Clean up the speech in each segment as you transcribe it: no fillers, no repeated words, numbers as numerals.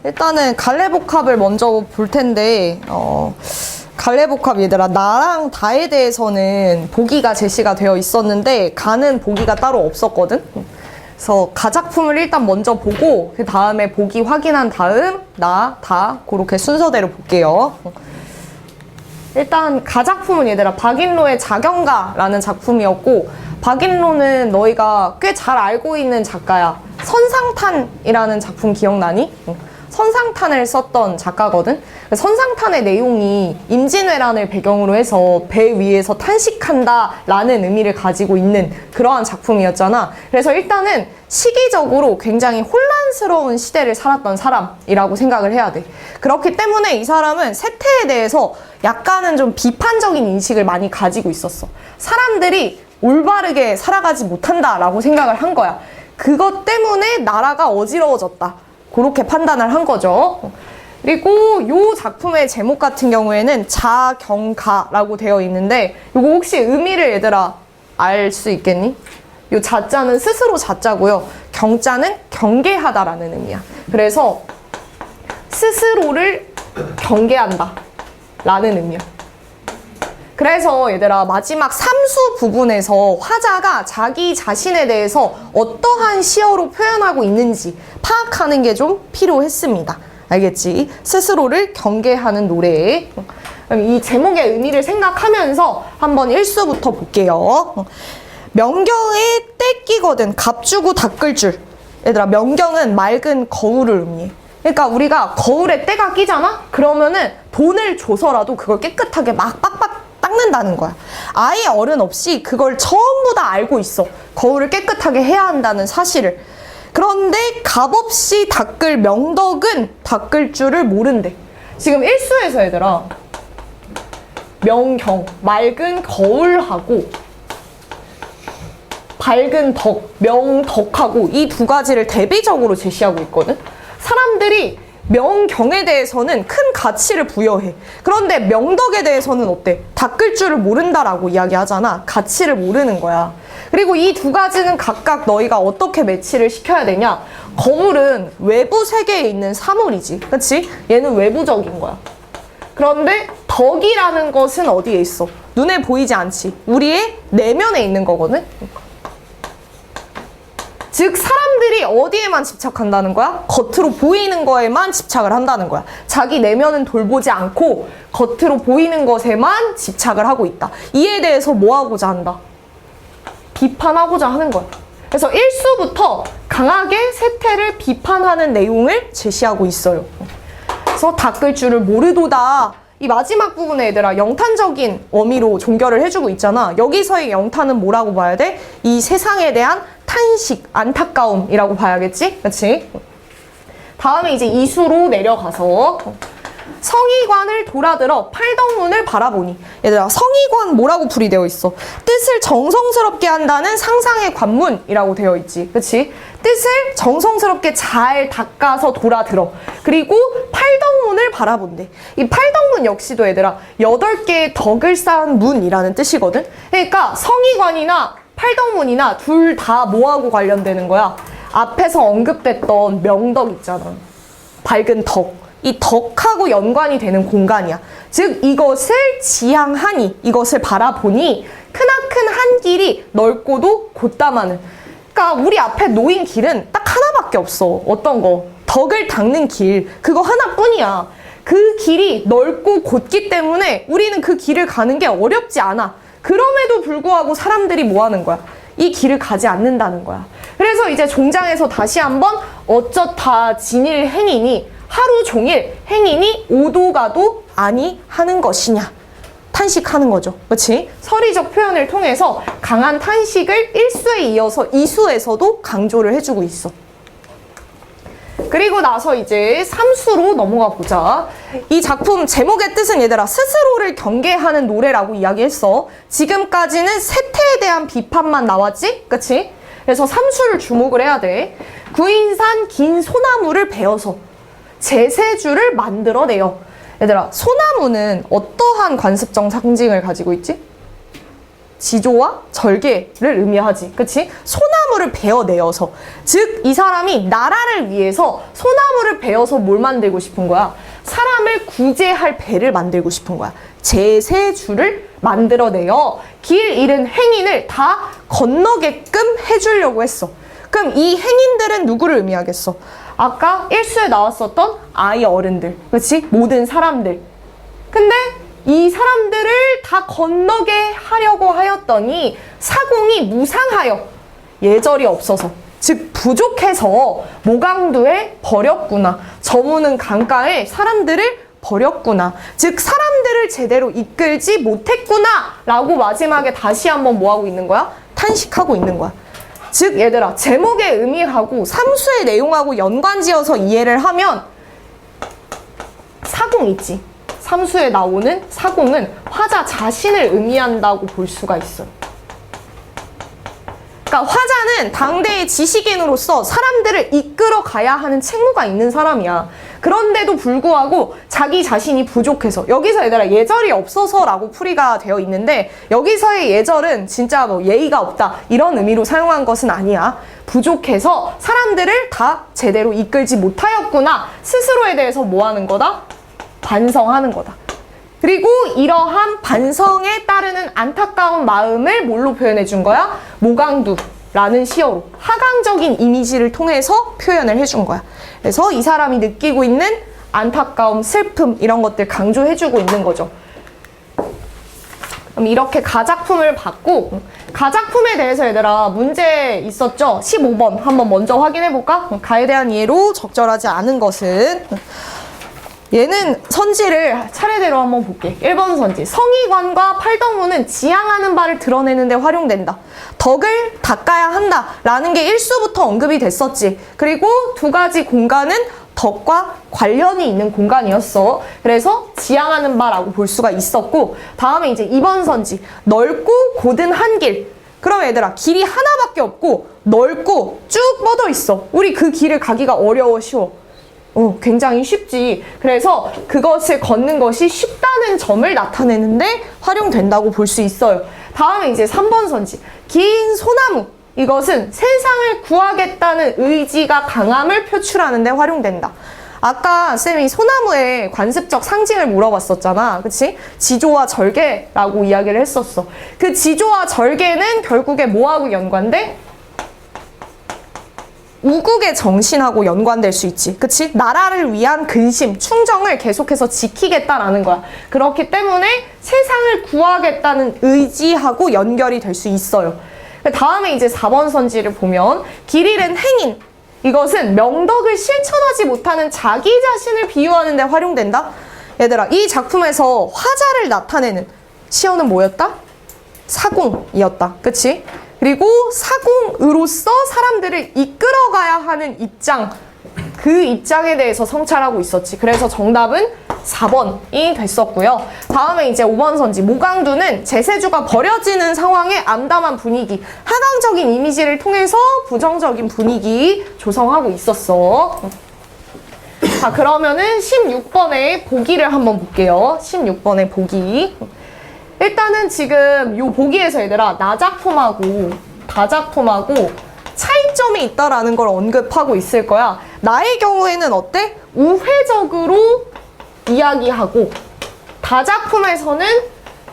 일단은 갈래복합을 먼저 볼 텐데 갈래복합 얘들아, 나랑 다에 대해서는 보기가 제시가 되어 있었는데 가는 보기가 따로 없었거든. 그래서 가작품을 일단 먼저 보고 그 다음에 보기 확인한 다음 나, 다 그렇게 순서대로 볼게요. 일단 가작품은 얘들아 박인로의 자경가라는 작품이었고, 박인로는 너희가 꽤 잘 알고 있는 작가야. 선상탄이라는 작품 기억나니? 선상탄을 썼던 작가거든. 선상탄의 내용이 임진왜란을 배경으로 해서 배 위에서 탄식한다 라는 의미를 가지고 있는 그러한 작품이었잖아. 그래서 일단은 시기적으로 굉장히 혼란스러운 시대를 살았던 사람이라고 생각을 해야 돼. 그렇기 때문에 이 사람은 세태에 대해서 약간은 좀 비판적인 인식을 많이 가지고 있었어. 사람들이 올바르게 살아가지 못한다라고 생각을 한 거야. 그것 때문에 나라가 어지러워졌다, 그렇게 판단을 한 거죠. 그리고 이 작품의 제목 같은 경우에는 자경가라고 되어 있는데, 이거 혹시 의미를 얘들아 알 수 있겠니? 이 자자는 스스로 자자고요, 경자는 경계하다라는 의미야. 그래서 스스로를 경계한다 라는 의미야. 그래서 얘들아 마지막 삼수 부분에서 화자가 자기 자신에 대해서 어떠한 시어로 표현하고 있는지 파악하는 게 좀 필요했습니다. 알겠지? 스스로를 경계하는 노래. 그럼 이 제목의 의미를 생각하면서 한번 일수부터 볼게요. 명경에 때 끼거든 갑주고 닦을 줄. 얘들아, 명경은 맑은 거울을 의미해. 그러니까 우리가 거울에 때가 끼잖아? 그러면은 돈을 줘서라도 그걸 깨끗하게 막 빡빡 닦는다는 거야. 아예 어른 없이 그걸 전부 다 알고 있어. 거울을 깨끗하게 해야 한다는 사실을. 그런데 값없이 닦을 명덕은 닦을 줄을 모른대. 지금 일수에서 얘들아 명경, 맑은 거울하고 밝은 덕, 명덕하고 이 두 가지를 대비적으로 제시하고 있거든. 사람들이 명경에 대해서는 큰 가치를 부여해. 그런데 명덕에 대해서는 어때? 닦을 줄을 모른다라고 이야기하잖아. 가치를 모르는 거야. 그리고 이 두 가지는 각각 너희가 어떻게 매치를 시켜야 되냐? 거울은 외부 세계에 있는 사물이지, 그치? 얘는 외부적인 거야. 그런데 덕이라는 것은 어디에 있어? 눈에 보이지 않지. 우리의 내면에 있는 거거든. 즉 사람들이 어디에만 집착한다는 거야? 겉으로 보이는 거에만 집착을 한다는 거야. 자기 내면은 돌보지 않고 겉으로 보이는 것에만 집착을 하고 있다. 이에 대해서 뭐 하고자 한다? 비판하고자 하는 거야. 그래서 1수부터 강하게 세태를 비판하는 내용을 제시하고 있어요. 그래서 닦을 줄을 모르도다. 이 마지막 부분에 얘들아 영탄적인 어미로 종결을 해주고 있잖아. 여기서의 영탄은 뭐라고 봐야 돼? 이 세상에 대한 탄식, 안타까움이라고 봐야겠지? 그치? 다음에 이제 이수로 내려가서 성의관을 돌아들어 팔덕문을 바라보니. 얘들아 성의관 뭐라고 풀이되어 있어? 뜻을 정성스럽게 한다는 상상의 관문이라고 되어 있지, 그치? 뜻을 정성스럽게 잘 닦아서 돌아들어. 그리고 팔덕문을 바라본대. 이 팔덕문 역시도 얘들아 8개의 덕을 쌓은 문이라는 뜻이거든. 그러니까 성의관이나 팔덕문이나 둘 다 뭐하고 관련되는 거야? 앞에서 언급됐던 명덕 있잖아, 밝은 덕. 이 덕하고 연관이 되는 공간이야. 즉 이것을 지향하니, 이것을 바라보니 크나큰 한 길이 넓고도 곧담하는. 그러니까 우리 앞에 놓인 길은 딱 하나밖에 없어. 어떤 거? 덕을 닦는 길. 그거 하나뿐이야. 그 길이 넓고 곧기 때문에 우리는 그 길을 가는 게 어렵지 않아. 그럼에도 불구하고 사람들이 뭐 하는 거야? 이 길을 가지 않는다는 거야. 그래서 이제 종장에서 다시 한번 어쩌다 진일 행이니, 하루 종일 행이니 오도가도 아니 하는 것이냐, 탄식하는 거죠. 그렇지? 서리적 표현을 통해서 강한 탄식을 1수에 이어서 2수에서도 강조를 해주고 있어. 그리고 나서 이제 3수로 넘어가 보자. 이 작품 제목의 뜻은 얘들아 스스로를 경계하는 노래라고 이야기했어. 지금까지는 세태에 대한 비판만 나왔지? 그치? 그래서 3수를 주목을 해야 돼. 구인산 긴 소나무를 베어서 제세주를 만들어내요. 얘들아 소나무는 어떠한 관습적 상징을 가지고 있지? 지조와 절개를 의미하지. 그치? 소나무를 베어내어서. 즉, 이 사람이 나라를 위해서 소나무를 베어서 뭘 만들고 싶은 거야? 사람을 구제할 배를 만들고 싶은 거야. 제세주를 만들어내어 길 잃은 행인을 다 건너게끔 해주려고 했어. 그럼 이 행인들은 누구를 의미하겠어? 아까 일수에 나왔었던 아이 어른들. 그치? 모든 사람들. 근데 이 사람들을 다 건너게 하려고 하였더니 사공이 무상하여 예절이 없어서 즉 부족해서 모강두에 버렸구나. 저무는 강가에 사람들을 버렸구나. 즉 사람들을 제대로 이끌지 못했구나 라고 마지막에 다시 한번 뭐하고 있는 거야? 탄식하고 있는 거야. 즉 얘들아 제목의 의미하고 삼수의 내용하고 연관지어서 이해를 하면 사공 있지. 삼수에 나오는 사공은 화자 자신을 의미한다고 볼 수가 있어요. 그러니까 화자는 당대의 지식인으로서 사람들을 이끌어 가야 하는 책무가 있는 사람이야. 그런데도 불구하고 자기 자신이 부족해서 여기서 얘들아 예절이 없어서라고 풀이가 되어 있는데 여기서의 예절은 진짜 뭐 예의가 없다 이런 의미로 사용한 것은 아니야. 부족해서 사람들을 다 제대로 이끌지 못하였구나. 스스로에 대해서 뭐 하는 거다? 반성하는 거다. 그리고 이러한 반성에 따르는 안타까운 마음을 뭘로 표현해 준 거야? 모강두라는 시어로 하강적인 이미지를 통해서 표현을 해준 거야. 그래서 이 사람이 느끼고 있는 안타까움, 슬픔 이런 것들 강조해주고 있는 거죠. 그럼 이렇게 가작품을 받고 가작품에 대해서 얘들아 문제 있었죠? 15번 한번 먼저 확인해 볼까? 가에 대한 이해로 적절하지 않은 것은 얘는 선지를 차례대로 한번 볼게. 1번 선지. 성의관과 팔덕무는 지향하는 바를 드러내는 데 활용된다. 덕을 닦아야 한다 라는 게 1수부터 언급이 됐었지. 그리고 두 가지 공간은 덕과 관련이 있는 공간이었어. 그래서 지향하는 바라고 볼 수가 있었고 다음에 이제 2번 선지. 넓고 곧은 한 길. 그럼 얘들아 길이 하나밖에 없고 넓고 쭉 뻗어 있어. 우리 그 길을 가기가 어려워 쉬워? 굉장히 쉽지. 그래서 그것을 걷는 것이 쉽다는 점을 나타내는데 활용된다고 볼 수 있어요. 다음에 이제 3번 선지. 긴 소나무. 이것은 세상을 구하겠다는 의지가 강함을 표출하는 데 활용된다. 아까 쌤이 소나무의 관습적 상징을 물어봤었잖아. 그치? 지조와 절개라고 이야기를 했었어. 그 지조와 절개는 결국에 뭐하고 연관돼? 우국의 정신하고 연관될 수 있지. 그치? 나라를 위한 근심, 충정을 계속해서 지키겠다라는 거야. 그렇기 때문에 세상을 구하겠다는 의지하고 연결이 될 수 있어요. 다음에 이제 4번 선지를 보면 길 잃은 행인. 이것은 명덕을 실천하지 못하는 자기 자신을 비유하는 데 활용된다. 얘들아 이 작품에서 화자를 나타내는 시어는 뭐였다? 사공이었다. 그치? 그리고 사공으로서 사람들을 이끌어가야 하는 입장, 그 입장에 대해서 성찰하고 있었지. 그래서 정답은 4번이 됐었고요. 다음에 이제 5번 선지. 모강두는 제세주가 버려지는 상황의 암담한 분위기, 하강적인 이미지를 통해서 부정적인 분위기 조성하고 있었어. 자, 그러면은 16번의 보기를 한번 볼게요. 16번의 보기. 일단은 지금 요 보기에서 얘들아 나작품하고 다작품하고 차이점이 있다라는 걸 언급하고 있을 거야. 나의 경우에는 어때? 우회적으로 이야기하고 다작품에서는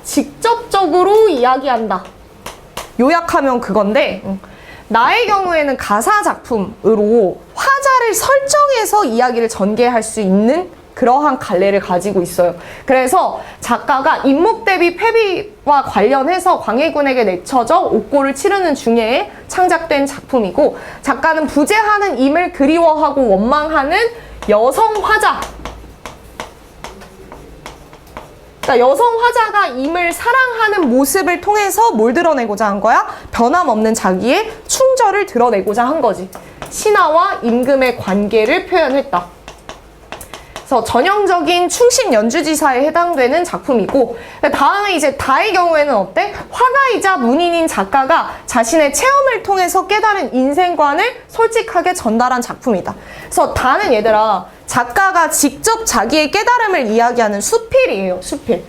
직접적으로 이야기한다. 요약하면 그건데 나의 경우에는 가사 작품으로 화자를 설정해서 이야기를 전개할 수 있는 그러한 갈래를 가지고 있어요. 그래서 작가가 임목 대비 패비와 관련해서 광해군에게 내쳐져 옥고를 치르는 중에 창작된 작품이고 작가는 부재하는 임을 그리워하고 원망하는 여성 화자. 그러니까 여성 화자가 임을 사랑하는 모습을 통해서 뭘 드러내고자 한 거야? 변함없는 자기의 충절을 드러내고자 한 거지. 신하와 임금의 관계를 표현했다. 그래서 전형적인 충신 연주지사에 해당되는 작품이고 다음에 이제 다의 경우에는 어때? 화가이자 문인인 작가가 자신의 체험을 통해서 깨달은 인생관을 솔직하게 전달한 작품이다. 그래서 다는 얘들아 작가가 직접 자기의 깨달음을 이야기하는 수필이에요. 수필.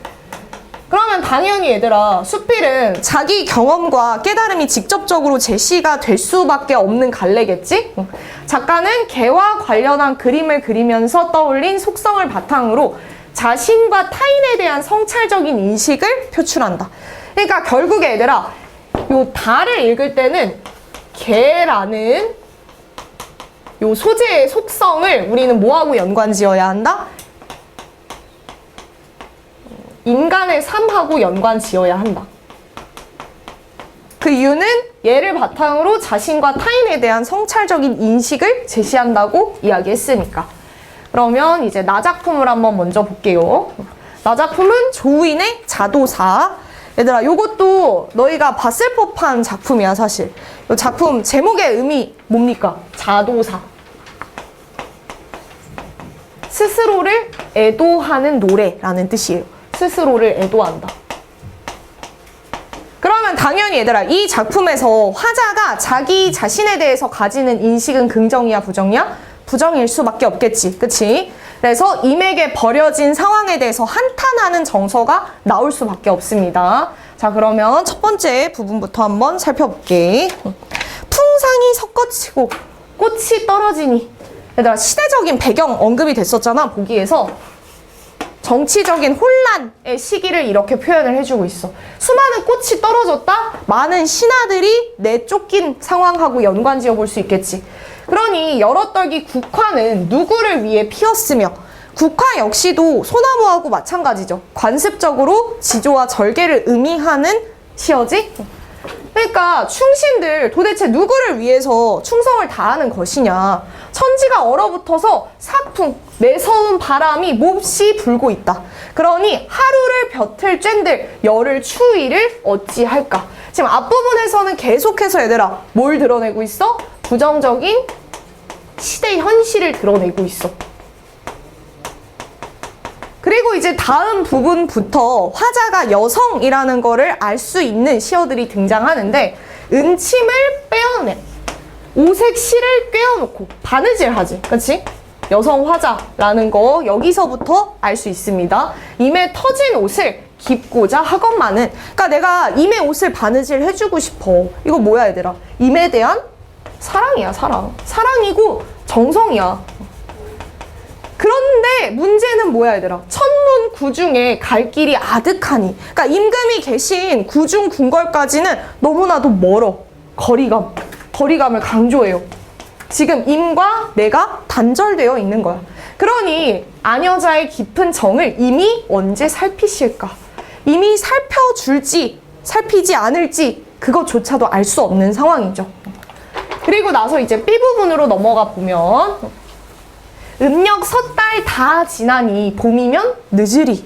그러면 당연히 얘들아, 수필은 자기 경험과 깨달음이 직접적으로 제시가 될 수밖에 없는 갈래겠지? 작가는 개와 관련한 그림을 그리면서 떠올린 속성을 바탕으로 자신과 타인에 대한 성찰적인 인식을 표출한다. 그러니까 결국에 얘들아, 요 다를 읽을 때는 개라는 요 소재의 속성을 우리는 뭐하고 연관지어야 한다? 인간의 삶하고 연관지어야 한다. 그 이유는 얘를 바탕으로 자신과 타인에 대한 성찰적인 인식을 제시한다고 이야기했으니까. 그러면 이제 나 작품을 한번 먼저 볼게요. 나 작품은 조우인의 자도사. 얘들아, 요것도 너희가 봤을 법한 작품이야, 사실. 이 작품 제목의 의미 뭡니까? 자도사. 스스로를 애도하는 노래라는 뜻이에요. 스스로를 애도한다. 그러면 당연히 얘들아, 이 작품에서 화자가 자기 자신에 대해서 가지는 인식은 긍정이야, 부정이야? 부정일 수밖에 없겠지, 그치? 그래서 임에게 버려진 상황에 대해서 한탄하는 정서가 나올 수밖에 없습니다. 자, 그러면 첫 번째 부분부터 한번 살펴볼게. 풍상이 섞어치고 꽃이 떨어지니. 얘들아, 시대적인 배경 언급이 됐었잖아, 보기에서. 정치적인 혼란의 시기를 이렇게 표현을 해주고 있어. 수많은 꽃이 떨어졌다? 많은 신하들이 내쫓긴 상황하고 연관지어 볼 수 있겠지. 그러니 여럿떨기 국화는 누구를 위해 피었으며, 국화 역시도 소나무하고 마찬가지죠. 관습적으로 지조와 절개를 의미하는 시어지? 그러니까 충신들 도대체 누구를 위해서 충성을 다하는 것이냐. 천지가 얼어붙어서 사풍, 매서운 바람이 몹시 불고 있다. 그러니 하루를 벼틀 쬐들 열흘 추위를 어찌할까. 지금 앞부분에서는 계속해서 얘들아 뭘 드러내고 있어? 부정적인 시대 현실을 드러내고 있어. 그리고 이제 다음 부분부터 화자가 여성이라는 거를 알 수 있는 시어들이 등장하는데, 은침을 빼어내 오색 실을 꿰어놓고 바느질하지, 그치? 여성 화자라는 거 여기서부터 알 수 있습니다. 임에 터진 옷을 깁고자 하건만은, 그러니까 내가 임의 옷을 바느질 해주고 싶어. 이거 뭐야 얘들아? 임에 대한 사랑이야, 사랑. 사랑이고 정성이야. 그런데 문제는 뭐야 얘들아? 천문 구중에 갈 길이 아득하니. 그러니까 임금이 계신 구중 궁궐까지는 너무나도 멀어. 거리감을 강조해요. 지금 임과 내가 단절되어 있는 거야. 그러니 아녀자의 깊은 정을 임이 언제 살피실까? 임이 살펴줄지 살피지 않을지 그것조차도 알 수 없는 상황이죠. 그리고 나서 이제 B 부분으로 넘어가 보면, 음력 섣달 다 지나니 봄이면 늦으리.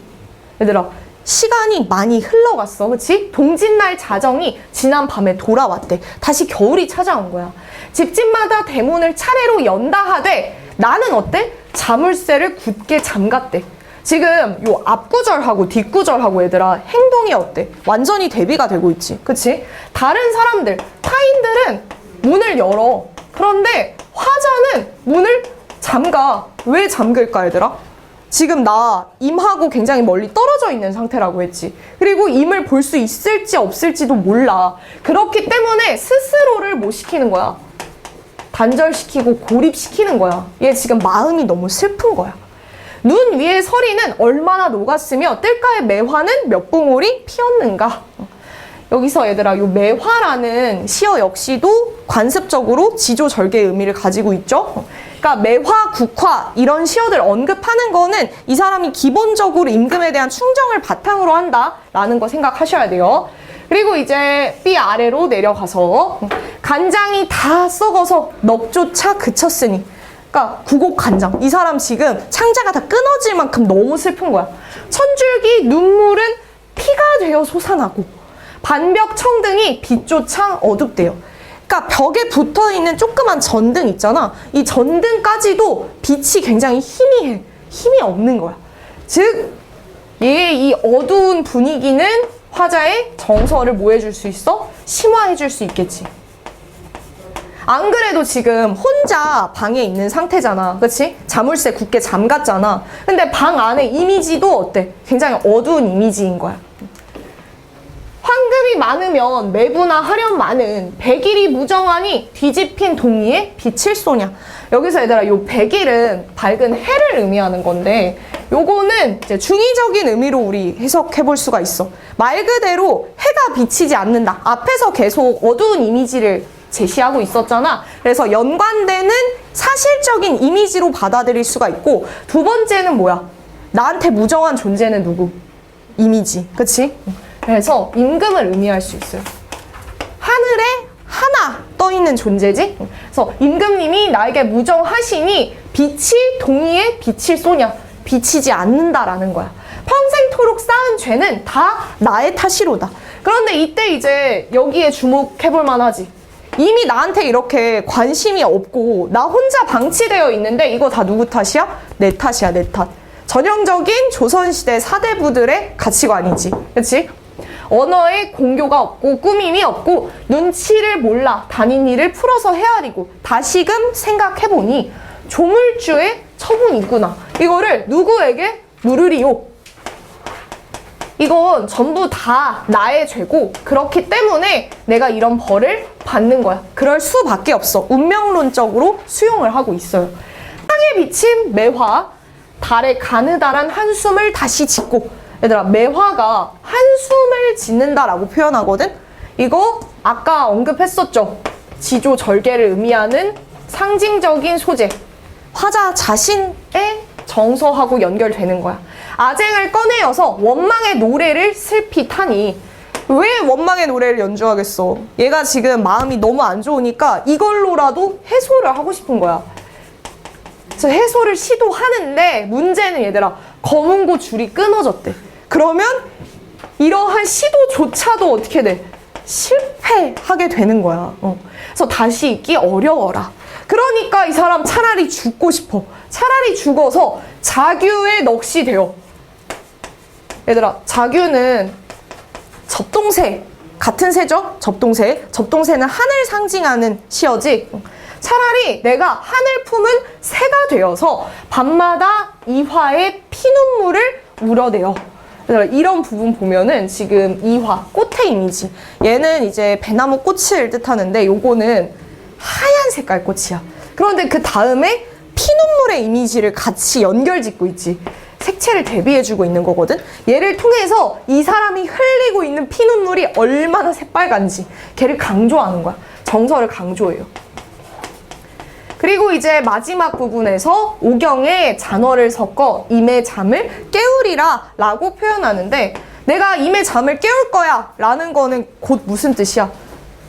얘들아, 시간이 많이 흘러갔어, 그치? 동짓날 자정이 지난 밤에 돌아왔대. 다시 겨울이 찾아온 거야. 집집마다 대문을 차례로 연다 하되 나는 어때? 자물쇠를 굳게 잠갔대. 지금 요 앞구절하고 뒷구절하고 얘들아 행동이 어때? 완전히 대비가 되고 있지, 그치? 다른 사람들, 타인들은 문을 열어. 그런데 화자는 문을 잠가. 왜 잠글까 얘들아? 지금 나 임하고 굉장히 멀리 떨어져 있는 상태라고 했지. 그리고 임을 볼 수 있을지 없을지도 몰라. 그렇기 때문에 스스로를 뭐 시키는 거야? 단절시키고 고립시키는 거야. 얘 지금 마음이 너무 슬픈 거야. 눈 위의 서리는 얼마나 녹았으며 뜰가의 매화는 몇 봉오리 피었는가. 여기서 얘들아 요 매화라는 시어 역시도 관습적으로 지조절개의 의미를 가지고 있죠. 그러니까 매화, 국화 이런 시어들 언급하는 거는 이 사람이 기본적으로 임금에 대한 충정을 바탕으로 한다라는 거 생각하셔야 돼요. 그리고 이제 B 아래로 내려가서 간장이 다 썩어서 넋조차 그쳤으니, 그러니까 구곡간장. 이 사람 지금 창자가 다 끊어질 만큼 너무 슬픈 거야. 천줄기 눈물은 피가 되어 솟아나고 반벽 청등이 빛조차 어둡대요. 그러니까 벽에 붙어있는 조그만 전등 있잖아. 이 전등까지도 빛이 굉장히 희미해. 힘이 없는 거야. 즉 얘의 이 어두운 분위기는 화자의 정서를 뭐 해줄 수 있어? 심화해줄 수 있겠지. 안 그래도 지금 혼자 방에 있는 상태잖아. 그치? 자물쇠 굳게 잠갔잖아. 근데 방 안에 이미지도 어때? 굉장히 어두운 이미지인 거야. 사람이 많으면 매부나 하련 많은 백일이 무정하니 뒤집힌 동리에 빛을 쏘냐. 여기서 얘들아 요 백일은 밝은 해를 의미하는 건데 요거는 이제 중의적인 의미로 우리 해석해 볼 수가 있어. 말 그대로 해가 비치지 않는다. 앞에서 계속 어두운 이미지를 제시하고 있었잖아. 그래서 연관되는 사실적인 이미지로 받아들일 수가 있고, 두 번째는 뭐야? 나한테 무정한 존재는 누구? 이미지. 그치? 그래서 임금을 의미할 수 있어요. 하늘에 하나 떠있는 존재지? 그래서 임금님이 나에게 무정하시니 빛이 동리에 빛을 쏘냐? 비치지 않는다라는 거야. 평생토록 쌓은 죄는 다 나의 탓이로다. 그런데 이때 이제 여기에 주목해볼 만하지. 이미 나한테 이렇게 관심이 없고 나 혼자 방치되어 있는데 이거 다 누구 탓이야? 내 탓이야, 내 탓. 전형적인 조선시대 사대부들의 가치관이지. 그치? 언어에 공교가 없고 꾸밈이 없고 눈치를 몰라 다닌 일을 풀어서 헤아리고 다시금 생각해보니 조물주의 처분이구나. 이거를 누구에게 물으리요? 이건 전부 다 나의 죄고 그렇기 때문에 내가 이런 벌을 받는 거야. 그럴 수밖에 없어. 운명론적으로 수용을 하고 있어요. 땅에 비친 매화, 달에 가느다란 한숨을 다시 짓고. 얘들아, 매화가 한숨을 짓는다라고 표현하거든? 이거 아까 언급했었죠? 지조절개를 의미하는 상징적인 소재. 화자 자신의 정서하고 연결되는 거야. 아쟁을 꺼내어서 원망의 노래를 슬피 타니. 왜 원망의 노래를 연주하겠어? 얘가 지금 마음이 너무 안 좋으니까 이걸로라도 해소를 하고 싶은 거야. 그래서 해소를 시도하는데 문제는 얘들아, 검은고 줄이 끊어졌대. 그러면 이러한 시도조차도 어떻게 돼? 실패하게 되는 거야. 그래서 다시 있기 어려워라. 그러니까 이 사람 차라리 죽고 싶어. 차라리 죽어서 자규의 넋이 되어. 얘들아, 자규는 접동새, 같은 새죠? 접동새. 접동새는 하늘 상징하는 시어지. 차라리 내가 하늘 품은 새가 되어서 밤마다 이화의 피눈물을 우러내어. 이런 부분 보면은 지금 이화, 꽃의 이미지. 얘는 이제 배나무 꽃을 뜻하는데 요거는 하얀 색깔 꽃이야. 그런데 그 다음에 피눈물의 이미지를 같이 연결짓고 있지. 색채를 대비해주고 있는 거거든. 얘를 통해서 이 사람이 흘리고 있는 피눈물이 얼마나 새빨간지 걔를 강조하는 거야. 정서를 강조해요. 그리고 이제 마지막 부분에서 오경에 잔어를 섞어 임의 잠을 깨우리라 라고 표현하는데, 내가 임의 잠을 깨울 거야 라는 거는 곧 무슨 뜻이야?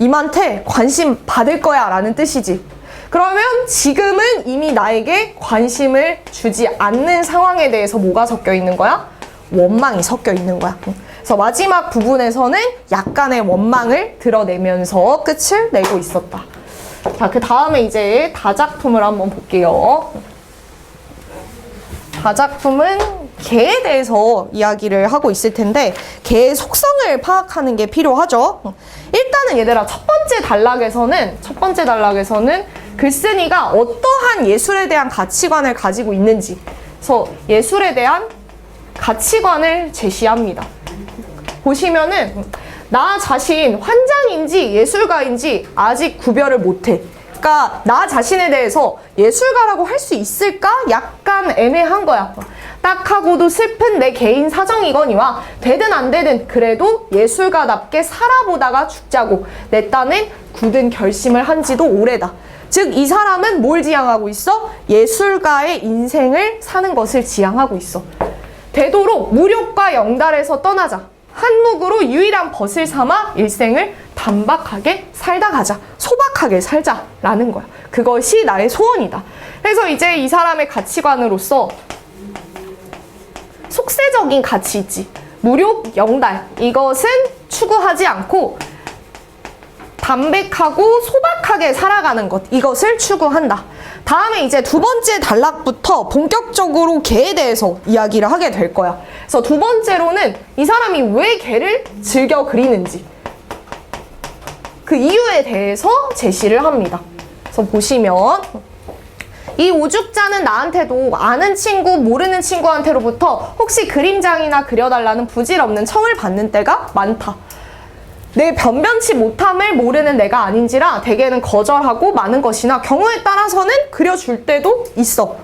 임한테 관심 받을 거야 라는 뜻이지. 그러면 지금은 이미 나에게 관심을 주지 않는 상황에 대해서 뭐가 섞여 있는 거야? 원망이 섞여 있는 거야. 그래서 마지막 부분에서는 약간의 원망을 드러내면서 끝을 내고 있었다. 자, 그 다음에 이제 다작품을 한번 볼게요. 다작품은 개에 대해서 이야기를 하고 있을 텐데 개의 속성을 파악하는 게 필요하죠. 일단은 얘들아, 첫 번째 단락에서는 글쓴이가 어떠한 예술에 대한 가치관을 가지고 있는지, 그래서 예술에 대한 가치관을 제시합니다. 보시면은 나 자신 환장인지 예술가인지 아직 구별을 못해. 그러니까 나 자신에 대해서 예술가라고 할 수 있을까? 약간 애매한 거야. 딱하고도 슬픈 내 개인 사정이거니와 되든 안 되든 그래도 예술가답게 살아보다가 죽자고 내 딴엔 굳은 결심을 한 지도 오래다. 즉 이 사람은 뭘 지향하고 있어? 예술가의 인생을 사는 것을 지향하고 있어. 되도록 무력과 영달에서 떠나자. 한몫으로 유일한 벗을 삼아 일생을 단박하게 살다 가자. 소박하게 살자라는 거야. 그것이 나의 소원이다. 그래서 이제 이 사람의 가치관으로서 속세적인 가치 있지. 무력, 영달. 이것은 추구하지 않고 담백하고 소박하게 살아가는 것. 이것을 추구한다. 다음에 이제 두 번째 단락부터 본격적으로 개에 대해서 이야기를 하게 될 거야. 그래서 두 번째로는 이 사람이 왜 개를 즐겨 그리는지 그 이유에 대해서 제시를 합니다. 그래서 보시면 이 오죽자는 나한테도 아는 친구, 모르는 친구한테로부터 혹시 그림장이나 그려달라는 부질없는 청을 받는 때가 많다. 내 변변치 못함을 모르는 내가 아닌지라 대개는 거절하고 마는 것이나 경우에 따라서는 그려줄 때도 있어.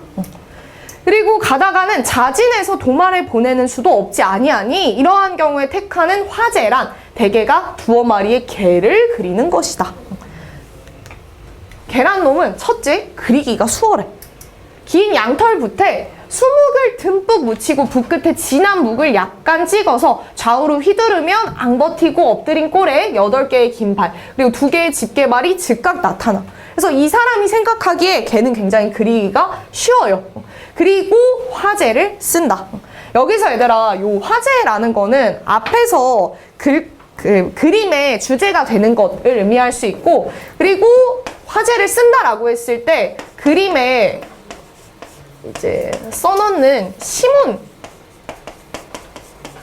그리고 가다가는 자진해서 도마를 보내는 수도 없지 아니하니 이러한 경우에 택하는 화제란 대개가 두어 마리의 개를 그리는 것이다. 개란 놈은 첫째, 그리기가 수월해. 긴 양털붓에 수묵을 듬뿍 묻히고 붓끝에 진한 묵을 약간 찍어서 좌우로 휘두르면 앙버티고 엎드린 꼴에 8개의 긴 발, 그리고 2개의 집게발이 즉각 나타나. 그래서 이 사람이 생각하기에 개는 굉장히 그리기가 쉬워요. 그리고 화제를 쓴다. 여기서 얘들아, 요 화제라는 거는 앞에서 그림의 주제가 되는 것을 의미할 수 있고, 그리고 화제를 쓴다라고 했을 때 그림에 이제 써놓는 시문,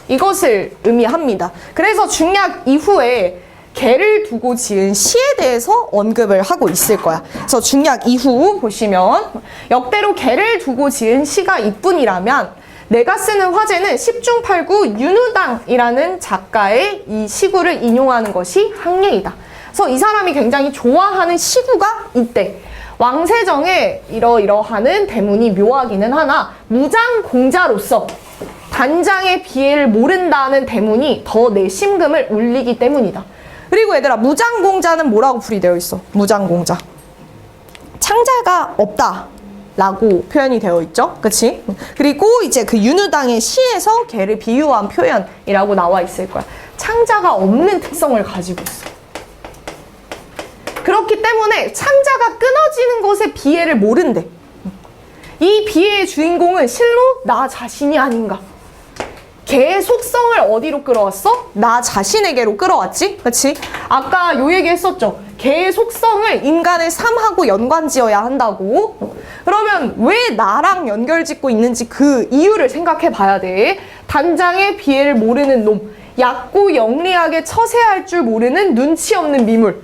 이것을 의미합니다. 그래서 중략 이후에 개를 두고 지은 시에 대해서 언급을 하고 있을 거야. 그래서 중략 이후 보시면 역대로 개를 두고 지은 시가 이뿐이라면 내가 쓰는 화제는 10중 8구 윤우당이라는 작가의 이 시구를 인용하는 것이 항례이다. 그래서 이 사람이 굉장히 좋아하는 시구가 있대. 왕세정에 이러이러하는 대문이 묘하기는 하나 무장공자로서 단장의 비애를 모른다는 대문이 더 내 심금을 울리기 때문이다. 그리고 얘들아, 무장공자는 뭐라고 풀이되어 있어? 무장공자. 창자가 없다 라고 표현이 되어 있죠. 그치? 그리고 이제 그 윤우당의 시에서 개를 비유한 표현이라고 나와 있을 거야. 창자가 없는 특성을 가지고 있어. 그렇기 때문에 창자가 끊어지는 것의 비애를 모른대. 이 비애의 주인공은 실로 나 자신이 아닌가. 개의 속성을 어디로 끌어왔어? 나 자신에게로 끌어왔지? 그치? 아까 요 얘기 했었죠. 개의 속성을 인간의 삶하고 연관지어야 한다고. 그러면 왜 나랑 연결짓고 있는지 그 이유를 생각해 봐야 돼. 단장의 비애를 모르는 놈, 얕고 영리하게 처세할 줄 모르는 눈치 없는 미물.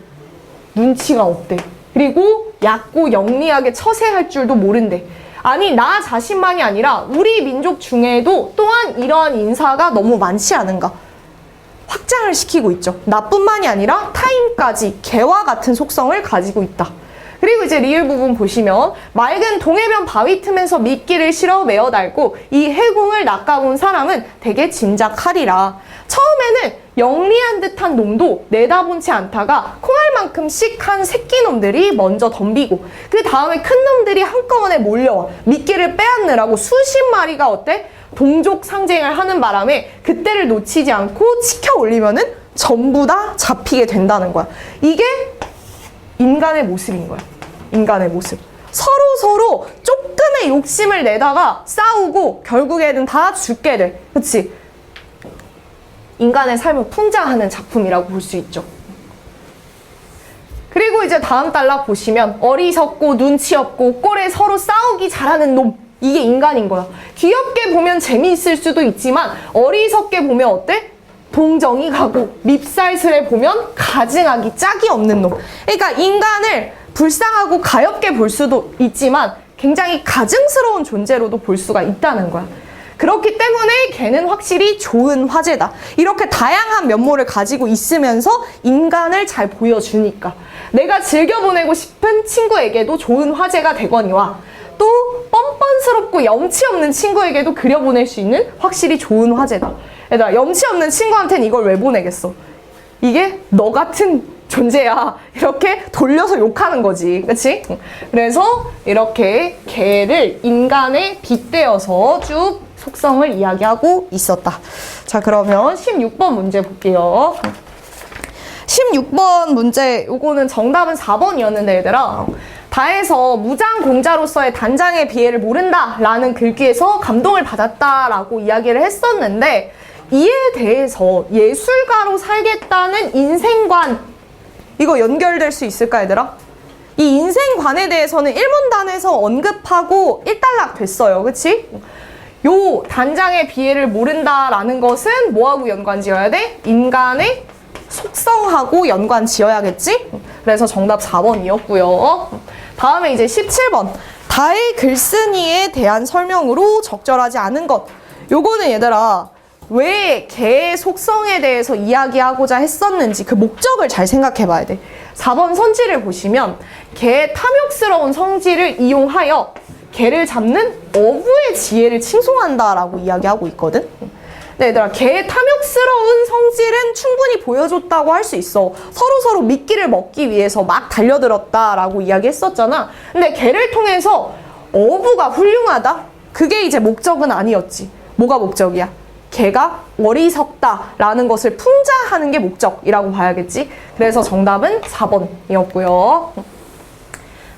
눈치가 없대. 그리고 얕고 영리하게 처세할 줄도 모른대. 아니, 나 자신만이 아니라 우리 민족 중에도 또한 이러한 인사가 너무 많지 않은가. 확장을 시키고 있죠. 나뿐만이 아니라 타인까지 개와 같은 속성을 가지고 있다. 그리고 이제 리을 부분 보시면 맑은 동해변 바위 틈에서 미끼를 실어 메어 달고 이 해궁을 낚아온 사람은 되게 진작하리라. 처음에는 영리한 듯한 놈도 내다본치 않다가 콩알만큼씩 한 새끼놈들이 먼저 덤비고 그 다음에 큰 놈들이 한꺼번에 몰려와 미끼를 빼앗느라고 수십 마리가 어때? 동족 상쟁을 하는 바람에 그때를 놓치지 않고 치켜 올리면은 전부 다 잡히게 된다는 거야. 이게 인간의 모습인 거야. 인간의 모습. 서로 조금의 욕심을 내다가 싸우고 결국에는 다 죽게 돼. 그치? 인간의 삶을 풍자하는 작품이라고 볼 수 있죠. 그리고 이제 다음 단락 보시면 어리석고 눈치 없고 꼴에 서로 싸우기 잘하는 놈. 이게 인간인 거야. 귀엽게 보면 재미있을 수도 있지만 어리석게 보면 어때? 동정이 가고 밉살스레 보면 가증하기 짝이 없는 놈. 그러니까 인간을 불쌍하고 가엽게 볼 수도 있지만 굉장히 가증스러운 존재로도 볼 수가 있다는 거야. 그렇기 때문에 걔는 확실히 좋은 화제다. 이렇게 다양한 면모를 가지고 있으면서 인간을 잘 보여주니까 내가 즐겨보내고 싶은 친구에게도 좋은 화제가 되거니와 또 뻔뻔스럽고 염치 없는 친구에게도 그려보낼 수 있는 확실히 좋은 화제다. 얘들아, 염치 없는 친구한테는 이걸 왜 보내겠어? 이게 너 같은 존재야. 이렇게 돌려서 욕하는 거지. 그치? 그래서 이렇게 개를 인간에 빗대어서 쭉 속성을 이야기하고 있었다. 자, 그러면 16번 문제 볼게요. 16번 문제, 요거는 정답은 4번이었는데 얘들아, 다해서 무장공자로서의 단장의 비애를 모른다 라는 글귀에서 감동을 받았다라고 이야기를 했었는데 이에 대해서 예술가로 살겠다는 인생관, 이거 연결될 수 있을까 얘들아? 이 인생관에 대해서는 1문단에서 언급하고 1단락 됐어요. 그치? 요 단장의 비애를 모른다라는 것은 뭐하고 연관지어야 돼? 인간의 속성하고 연관지어야겠지? 그래서 정답 4번이었고요. 다음에 이제 17번. 다의 글쓴이에 대한 설명으로 적절하지 않은 것. 요거는 얘들아, 왜 개의 속성에 대해서 이야기하고자 했었는지 그 목적을 잘 생각해 봐야 돼. 4번 선지를 보시면 개의 탐욕스러운 성질을 이용하여 개를 잡는 어부의 지혜를 칭송한다라고 이야기하고 있거든. 네, 얘들아, 개의 탐욕스러운 성질은 충분히 보여줬다고 할 수 있어. 서로 미끼를 먹기 위해서 막 달려들었다라고 이야기했었잖아. 근데 개를 통해서 어부가 훌륭하다? 그게 이제 목적은 아니었지. 뭐가 목적이야? 개가 어리석다라는 것을 풍자하는 게 목적이라고 봐야겠지. 그래서 정답은 4번이었고요.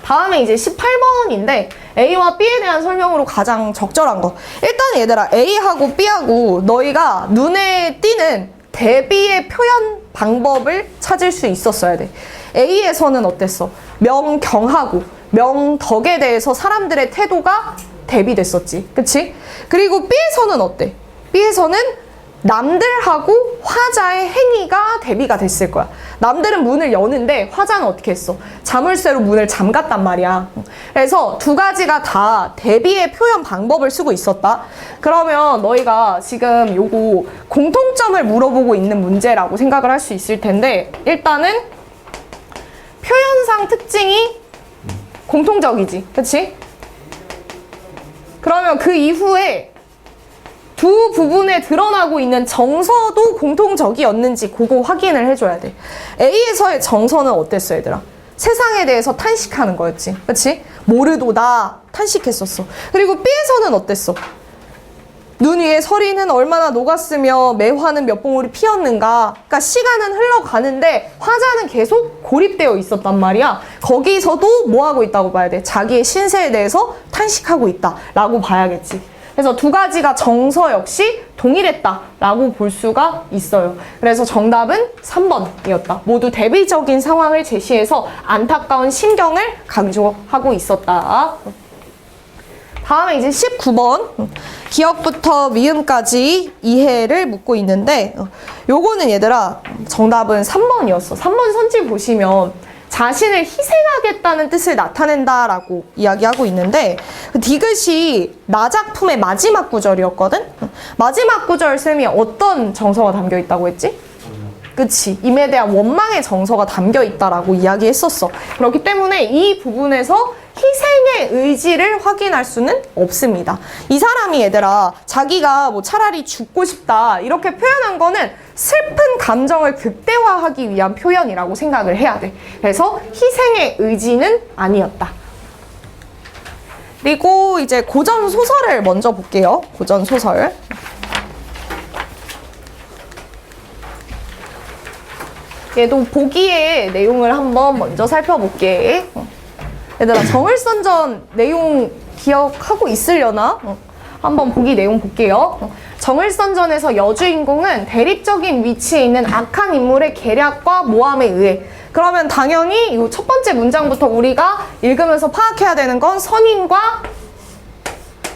다음에 이제 18번인데 A와 B에 대한 설명으로 가장 적절한 거. 일단 얘들아, A하고 B하고 너희가 눈에 띄는 대비의 표현 방법을 찾을 수 있었어야 돼. A에서는 어땠어? 명경하고 명덕에 대해서 사람들의 태도가 대비됐었지. 그치? 그리고 B에서는 어때? B에서는 남들하고 화자의 행위가 대비가 됐을 거야. 남들은 문을 여는데 화자는 어떻게 했어? 자물쇠로 문을 잠갔단 말이야. 그래서 두 가지가 다 대비의 표현 방법을 쓰고 있었다. 그러면 너희가 지금 요거 공통점을 물어보고 있는 문제라고 생각을 할 수 있을 텐데, 일단은 표현상 특징이 공통적이지. 그치? 그러면 그 이후에 두 부분에 드러나고 있는 정서도 공통적이었는지 그거 확인을 해줘야 돼. A에서의 정서는 어땠어, 얘들아? 세상에 대해서 탄식하는 거였지. 그치? 모르도다 탄식했었어. 그리고 B에서는 어땠어? 눈 위에 서리는 얼마나 녹았으며 매화는 몇 봉우리 피었는가. 그러니까 시간은 흘러가는데 화자는 계속 고립되어 있었단 말이야. 거기서도 뭐 하고 있다고 봐야 돼? 자기의 신세에 대해서 탄식하고 있다라고 봐야겠지. 그래서 두 가지가 정서 역시 동일했다라고 볼 수가 있어요. 그래서 정답은 3번이었다. 모두 대비적인 상황을 제시해서 안타까운 심경을 강조하고 있었다. 다음에 이제 19번. 기억부터 미음까지 이해를 묻고 있는데, 요거는 얘들아 정답은 3번이었어. 3번 선지 보시면 자신을 희생하겠다는 뜻을 나타낸다라고 이야기하고 있는데, 그 디귿이 나 작품의 마지막 구절이었거든? 마지막 구절 쌤이 어떤 정서가 담겨 있다고 했지? 그치. 임에 대한 원망의 정서가 담겨 있다라고 이야기했었어. 그렇기 때문에 이 부분에서 희생의 의지를 확인할 수는 없습니다. 이 사람이 얘들아 자기가 뭐 차라리 죽고 싶다 이렇게 표현한 거는 슬픈 감정을 극대화하기 위한 표현이라고 생각을 해야 돼. 그래서 희생의 의지는 아니었다. 그리고 이제 고전 소설을 먼저 볼게요. 고전 소설. 얘도 보기의 내용을 한번 먼저 살펴볼게. 얘들아 정을선전 내용 기억하고 있으려나? 한번 보기 내용 볼게요. 정을선전에서 여주인공은 대립적인 위치에 있는 악한 인물의 계략과 모함에 의해, 그러면 당연히 이 첫 번째 문장부터 우리가 읽으면서 파악해야 되는 건 선인과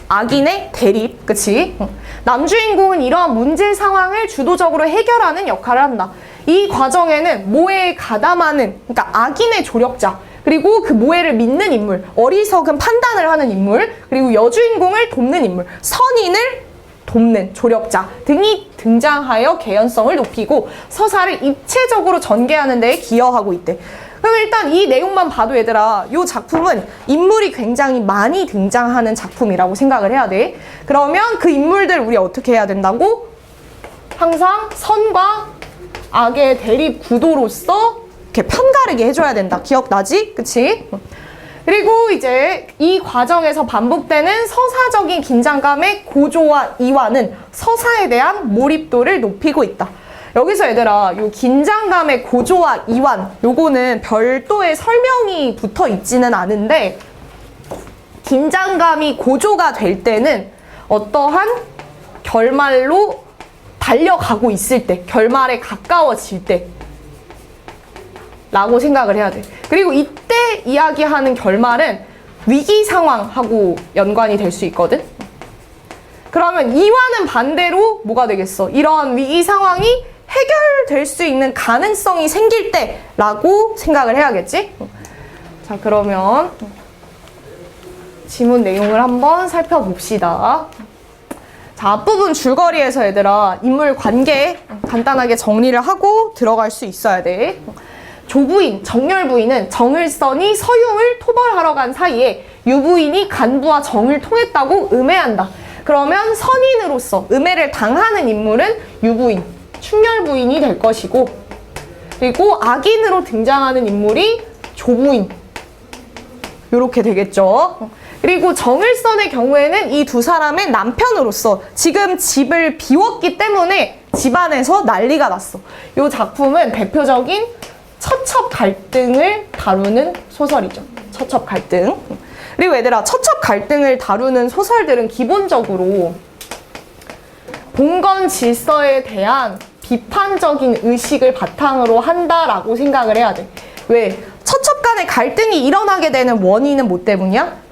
악인의 대립, 그치? 남주인공은 이러한 문제 상황을 주도적으로 해결하는 역할을 한다. 이 과정에는 모해에 가담하는, 그러니까 악인의 조력자, 그리고 그 모해를 믿는 인물, 어리석은 판단을 하는 인물, 그리고 여주인공을 돕는 인물, 선인을 돕는 조력자 등이 등장하여 개연성을 높이고 서사를 입체적으로 전개하는 데에 기여하고 있대. 그럼 일단 이 내용만 봐도 얘들아 이 작품은 인물이 굉장히 많이 등장하는 작품이라고 생각을 해야 돼. 그러면 그 인물들 우리 어떻게 해야 된다고? 항상 선과 악의 대립 구도로서 이렇게 편가르게 해줘야 된다. 기억나지? 그치? 그리고 이제 이 과정에서 반복되는 서사적인 긴장감의 고조와 이완은 서사에 대한 몰입도를 높이고 있다. 여기서 얘들아 요 긴장감의 고조와 이완 요거는 별도의 설명이 붙어 있지는 않은데, 긴장감이 고조가 될 때는 어떠한 결말로 달려가고 있을 때, 결말에 가까워질 때 라고 생각을 해야 돼. 그리고 이때 이야기하는 결말은 위기 상황하고 연관이 될 수 있거든. 그러면 이와는 반대로 뭐가 되겠어? 이러한 위기 상황이 해결될 수 있는 가능성이 생길 때 라고 생각을 해야겠지? 자, 그러면 지문 내용을 한번 살펴봅시다. 자, 앞부분 줄거리에서 얘들아 인물 관계 간단하게 정리를 하고 들어갈 수 있어야 돼. 조부인, 정렬부인은 정을선이 서융을 토벌하러 간 사이에 유부인이 간부와 정을 통했다고 음해한다. 그러면 선인으로서 음해를 당하는 인물은 유부인, 충렬부인이 될 것이고, 그리고 악인으로 등장하는 인물이 조부인, 요렇게 되겠죠. 그리고 정을선의 경우에는 이 두 사람의 남편으로서 지금 집을 비웠기 때문에 집안에서 난리가 났어. 이 작품은 대표적인 처첩 갈등을 다루는 소설이죠. 처첩 갈등. 그리고 얘들아, 처첩 갈등을 다루는 소설들은 기본적으로 봉건 질서에 대한 비판적인 의식을 바탕으로 한다라고 생각을 해야 돼. 왜? 처첩 간의 갈등이 일어나게 되는 원인은 뭐 때문이야?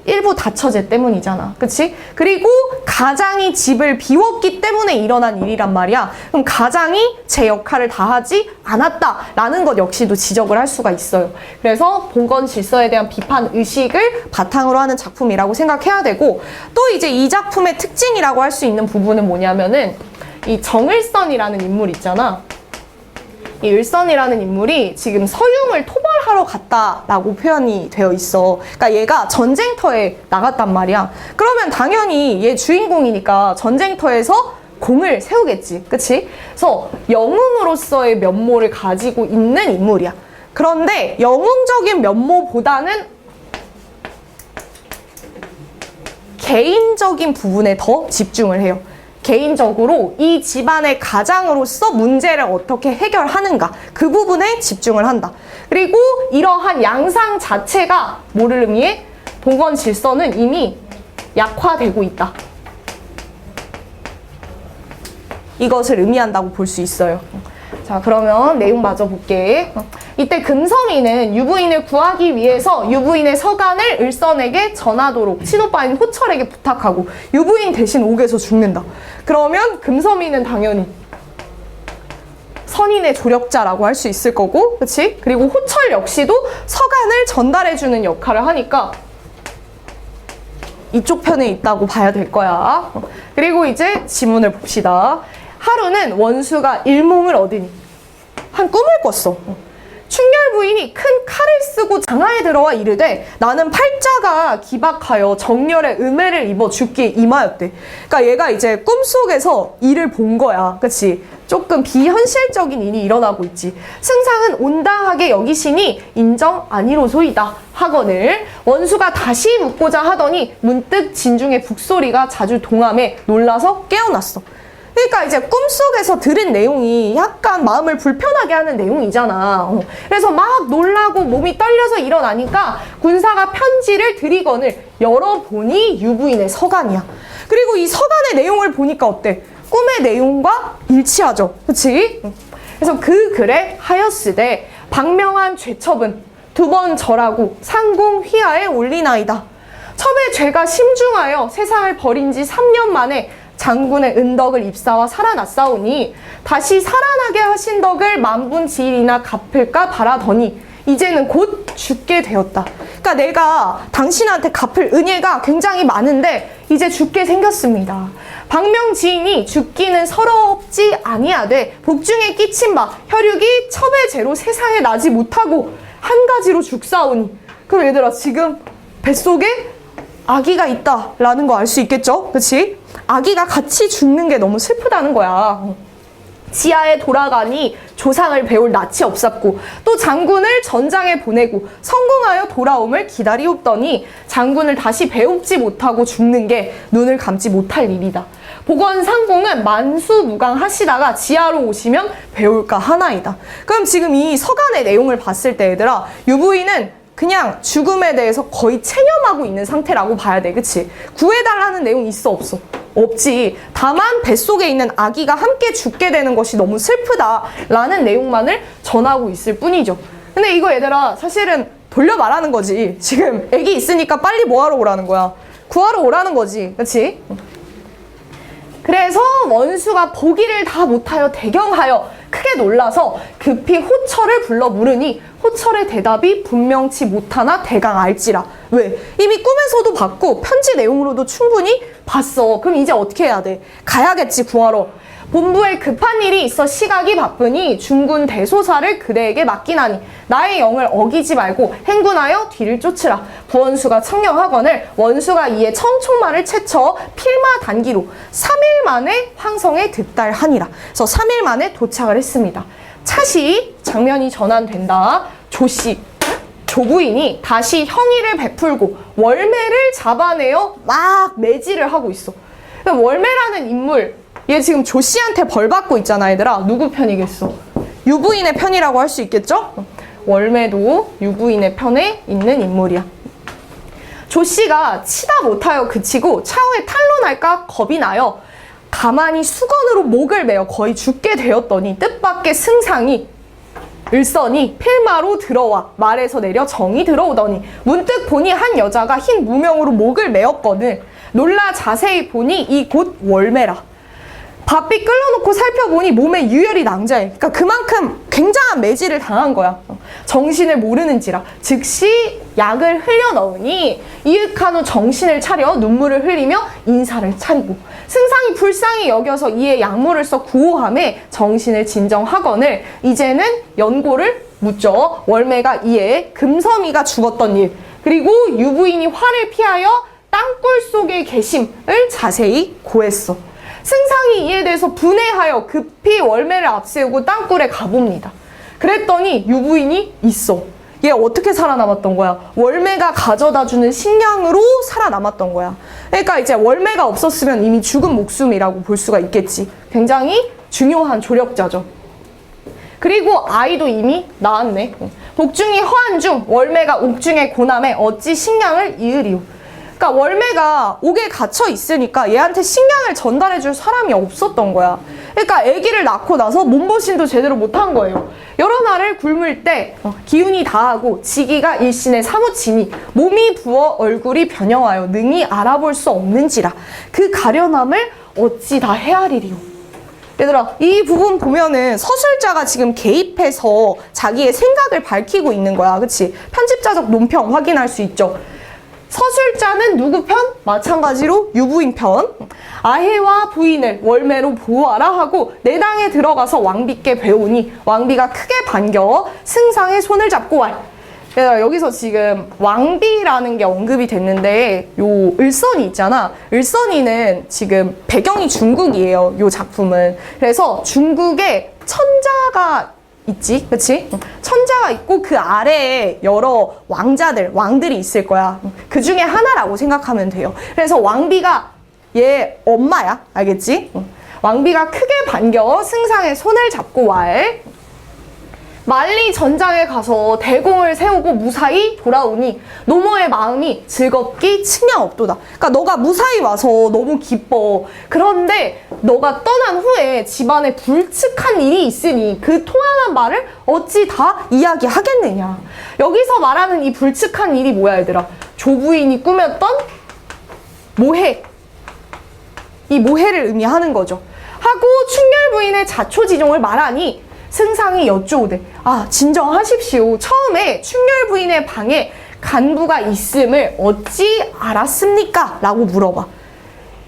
일부 다처제 때문이잖아. 그치? 그리고 가장이 집을 비웠기 때문에 일어난 일이란 말이야. 그럼 가장이 제 역할을 다하지 않았다라는 것 역시도 지적을 할 수가 있어요. 그래서 봉건 질서에 대한 비판 의식을 바탕으로 하는 작품이라고 생각해야 되고, 또 이제 이 작품의 특징이라고 할 수 있는 부분은 뭐냐면은 이 정을선이라는 인물 있잖아. 이 을선이라는 인물이 지금 서융을 토벌하러 갔다라고 표현이 되어 있어. 그러니까 얘가 전쟁터에 나갔단 말이야. 그러면 당연히 얘 주인공이니까 전쟁터에서 공을 세우겠지. 그치? 그래서 영웅으로서의 면모를 가지고 있는 인물이야. 그런데 영웅적인 면모보다는 개인적인 부분에 더 집중을 해요. 개인적으로 이 집안의 가장으로서 문제를 어떻게 해결하는가, 그 부분에 집중을 한다. 그리고 이러한 양상 자체가 뭐를 의미해? 봉건 질서는 이미 약화되고 있다. 이것을 의미한다고 볼 수 있어요. 자, 그러면 내용 마저 볼게. 이때 금섬이는 유부인을 구하기 위해서 유부인의 서간을 을선에게 전하도록 친오빠인 호철에게 부탁하고 유부인 대신 옥에서 죽는다. 그러면 금섬이는 당연히 선인의 조력자라고 할 수 있을 거고, 그치? 그리고 호철 역시도 서간을 전달해주는 역할을 하니까 이쪽 편에 있다고 봐야 될 거야. 그리고 이제 지문을 봅시다. 하루는 원수가 일몽을 얻으니 한 꿈을 꿨어. 충렬부인이 큰 칼을 쓰고 장하에 들어와 이르되 나는 팔자가 기박하여 정렬에 음해를 입어 죽기에 임하였대. 그러니까 얘가 이제 꿈속에서 일을 본 거야. 그치? 조금 비현실적인 일이 일어나고 있지. 승상은 온당하게 여기시니 인정 아니로소이다 하거늘 원수가 다시 묻고자 하더니 문득 진중의 북소리가 자주 동함에 놀라서 깨어났어. 그러니까 이제 꿈속에서 들은 내용이 약간 마음을 불편하게 하는 내용이잖아. 그래서 막 놀라고 몸이 떨려서 일어나니까 군사가 편지를 드리거늘 열어보니 유부인의 서간이야. 그리고 이 서간의 내용을 보니까 어때? 꿈의 내용과 일치하죠. 그치? 그래서 그 글에 하였으되 박명한 죄첩은 두 번 절하고 상공 휘하에 올리나이다. 첩의 죄가 심중하여 세상을 버린 지 3년 만에 장군의 은덕을 입사와 살아났사오니 다시 살아나게 하신 덕을 만분지일이나 갚을까 바라더니 이제는 곧 죽게 되었다. 그러니까 내가 당신한테 갚을 은혜가 굉장히 많은데 이제 죽게 생겼습니다. 박명지인이 죽기는 서럽지 아니하되 복중에 끼친 바 혈육이 첩의 죄로 세상에 나지 못하고 한 가지로 죽사오니. 그럼 얘들아, 지금 뱃속에 아기가 있다라는 거 알 수 있겠죠? 그치? 아기가 같이 죽는 게 너무 슬프다는 거야. 지하에 돌아가니 조상을 배울 낯이 없었고 또 장군을 전장에 보내고 성공하여 돌아옴을 기다리옵더니 장군을 다시 배웁지 못하고 죽는 게 눈을 감지 못할 일이다. 보건상공은 만수무강하시다가 지하로 오시면 배울까 하나이다. 그럼 지금 이 서간의 내용을 봤을 때 얘들아, 유부인은 그냥 죽음에 대해서 거의 체념하고 있는 상태라고 봐야 돼. 그치? 구해달라는 내용 있어 없어? 없지. 다만 뱃속에 있는 아기가 함께 죽게 되는 것이 너무 슬프다라는 내용만을 전하고 있을 뿐이죠. 근데 이거 얘들아, 사실은 돌려 말하는 거지. 지금 애기 있으니까 빨리 뭐하러 오라는 거야? 구하러 오라는 거지. 그치? 그래서 원수가 보기를 다 못하여 대경하여 크게 놀라서 급히 호철을 불러 물으니 호철의 대답이 분명치 못하나 대강 알지라. 왜? 이미 꿈에서도 봤고 편지 내용으로도 충분히 봤어. 그럼 이제 어떻게 해야 돼? 가야겠지, 구하러. 본부에 급한 일이 있어 시각이 바쁘니 중군 대소사를 그대에게 맡기나니 나의 영을 어기지 말고 행군하여 뒤를 쫓으라. 부원수가 청령하거늘 원수가 이에 청총말을 채쳐 필마 단기로 3일 만에 황성에 득달하니라. 그래서 3일 만에 도착을 했습니다. 차시 장면이 전환된다. 조씨, 조부인이 다시 형의를 베풀고 월매를 잡아내어 막 매질을 하고 있어. 월매라는 인물, 얘 지금 조씨한테 벌 받고 있잖아, 얘들아. 누구 편이겠어? 유부인의 편이라고 할 수 있겠죠? 월매도 유부인의 편에 있는 인물이야. 조씨가 치다 못하여 그치고 차후에 탄론할까 겁이 나요. 가만히 수건으로 목을 매어 거의 죽게 되었더니 뜻밖의 승상이 을선이 필마로 들어와 말에서 내려 정이 들어오더니 문득 보니 한 여자가 흰 무명으로 목을 매었거늘 놀라 자세히 보니 이 곧 월매라. 바삐 끌어놓고 살펴보니 몸에 유혈이 낭자해. 그러니까 그만큼 굉장한 매질을 당한 거야. 정신을 모르는지라 즉시 약을 흘려 넣으니 이윽한 후 정신을 차려 눈물을 흘리며 인사를 차리고 승상이 불쌍히 여겨서 이에 약물을 써 구호함에 정신을 진정하거늘 이제는 연고를 묻죠. 월매가 이에 금섬이가 죽었던 일 그리고 유부인이 화를 피하여 땅굴 속에 계심을 자세히 고했어. 승상이 이에 대해서 분해하여 급히 월매를 앞세우고 땅굴에 가봅니다. 그랬더니 유부인이 있어. 얘 어떻게 살아남았던 거야? 월매가 가져다주는 식량으로 살아남았던 거야. 그러니까 이제 월매가 없었으면 이미 죽은 목숨이라고 볼 수가 있겠지. 굉장히 중요한 조력자죠. 그리고 아이도 이미 낳았네. 복중이 허한 중 월매가 옥중의 고남에 어찌 식량을 이으리오. 그러니까 월매가 옥에 갇혀 있으니까 얘한테 식량을 전달해 줄 사람이 없었던 거야. 그러니까 아기를 낳고 나서 몸보신도 제대로 못한 거예요. 여러 날을 굶을 때 기운이 다하고 지기가 일신에 사무치니 몸이 부어 얼굴이 변형하여 능히 알아볼 수 없는지라 그 가련함을 어찌 다 헤아리리오. 얘들아, 이 부분 보면은 서술자가 지금 개입해서 자기의 생각을 밝히고 있는 거야. 그치? 편집자적 논평 확인할 수 있죠. 서술자는 누구 편? 마찬가지로 유부인 편. 아해와 부인을 월매로 보호하라 하고 내당에 들어가서 왕비께 배우니 왕비가 크게 반겨 승상의 손을 잡고 왈. 여기서 지금 왕비라는 게 언급이 됐는데 요 을선이 있잖아. 을선이는 지금 배경이 중국이에요. 요 작품은. 그래서 중국에 천자가 있지, 그치? 천자가 있고 그 아래에 여러 왕들이 있을 거야. 그 중에 하나라고 생각하면 돼요. 그래서 왕비가 얘 엄마야, 알겠지? 왕비가 크게 반겨 승상의 손을 잡고 왈. 만리 전장에 가서 대공을 세우고 무사히 돌아오니 노모의 마음이 즐겁기 측량없도다. 그러니까 너가 무사히 와서 너무 기뻐. 그런데 너가 떠난 후에 집안에 불측한 일이 있으니 그 통한한 말을 어찌 다 이야기하겠느냐. 여기서 말하는 이 불측한 일이 뭐야, 얘들아? 조부인이 꾸몄던 모해. 이 모해를 의미하는 거죠. 하고 충렬부인의 자초지종을 말하니 승상이 여쭈오되 진정하십시오. 처음에 충렬부인의 방에 간부가 있음을 어찌 알았습니까? 라고 물어봐.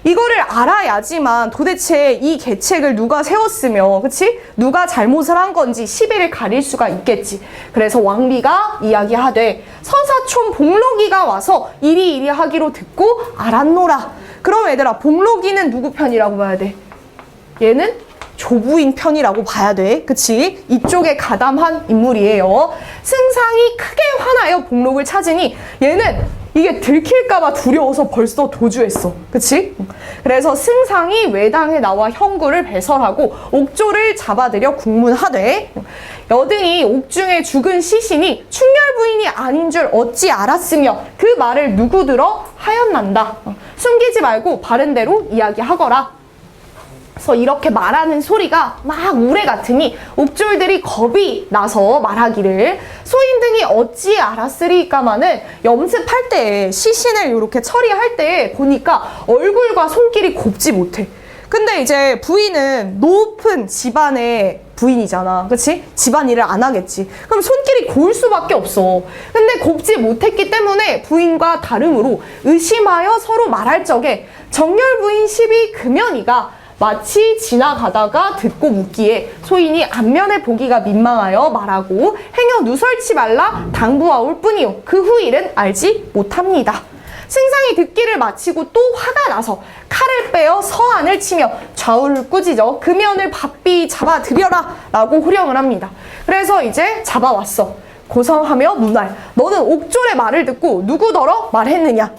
이거를 알아야지만 도대체 이 계책을 누가 세웠으며, 그치? 누가 잘못을 한 건지 시비를 가릴 수가 있겠지. 그래서 왕비가 이야기하되 서사촌 복록이가 와서 이리 하기로 듣고 알았노라. 그럼 얘들아, 복록이는 누구 편이라고 봐야 돼? 얘는 조부인 편이라고 봐야 돼. 그치? 이쪽에 가담한 인물이에요. 승상이 크게 화나여 복록을 찾으니 얘는 이게 들킬까봐 두려워서 벌써 도주했어. 그치? 그래서 승상이 외당에 나와 형구를 배설하고 옥조를 잡아들여 국문하되 여등이 옥중에 죽은 시신이 충렬부인이 아닌 줄 어찌 알았으며 그 말을 누구 들어 하였난다. 숨기지 말고 바른 대로 이야기하거라. 그래서 이렇게 말하는 소리가 막 우레 같으니 옥졸들이 겁이 나서 말하기를 소인 등이 어찌 알았으리까마는 염습할 때 시신을 이렇게 처리할 때 보니까 얼굴과 손길이 곱지 못해. 근데 이제 부인은 높은 집안의 부인이잖아. 그치? 집안일을 안 하겠지. 그럼 손길이 고울 수밖에 없어. 근데 곱지 못했기 때문에 부인과 다름으로 의심하여 서로 말할 적에 정열 부인 시비 금연이가 마치 지나가다가 듣고 묻기에 소인이 안면에 보기가 민망하여 말하고 행여 누설치 말라 당부하올 뿐이요. 그 후 일은 알지 못합니다. 승상이 듣기를 마치고 또 화가 나서 칼을 빼어 서안을 치며 좌우를 꾸짖어 금연을 바삐 잡아들여라 라고 호령을 합니다. 그래서 이제 잡아왔어. 고성하며 문할 너는 옥졸의 말을 듣고 누구더러 말했느냐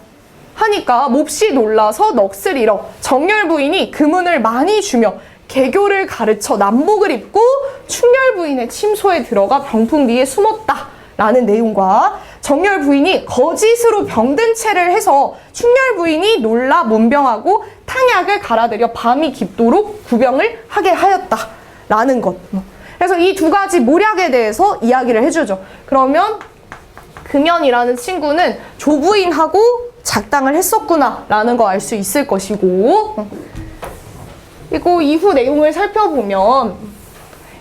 하니까 몹시 놀라서 넋을 잃어 정열 부인이 금은을 많이 주며 개교를 가르쳐 남복을 입고 충렬 부인의 침소에 들어가 병풍 뒤에 숨었다 라는 내용과 정열 부인이 거짓으로 병든 채를 해서 충렬 부인이 놀라 문병하고 탕약을 갈아들여 밤이 깊도록 구병을 하게 하였다 라는 것. 그래서 이 두 가지 모략에 대해서 이야기를 해주죠. 그러면 금연이라는 친구는 조부인하고 작당을 했었구나 라는 거 알 수 있을 것이고, 그리고 이후 내용을 살펴보면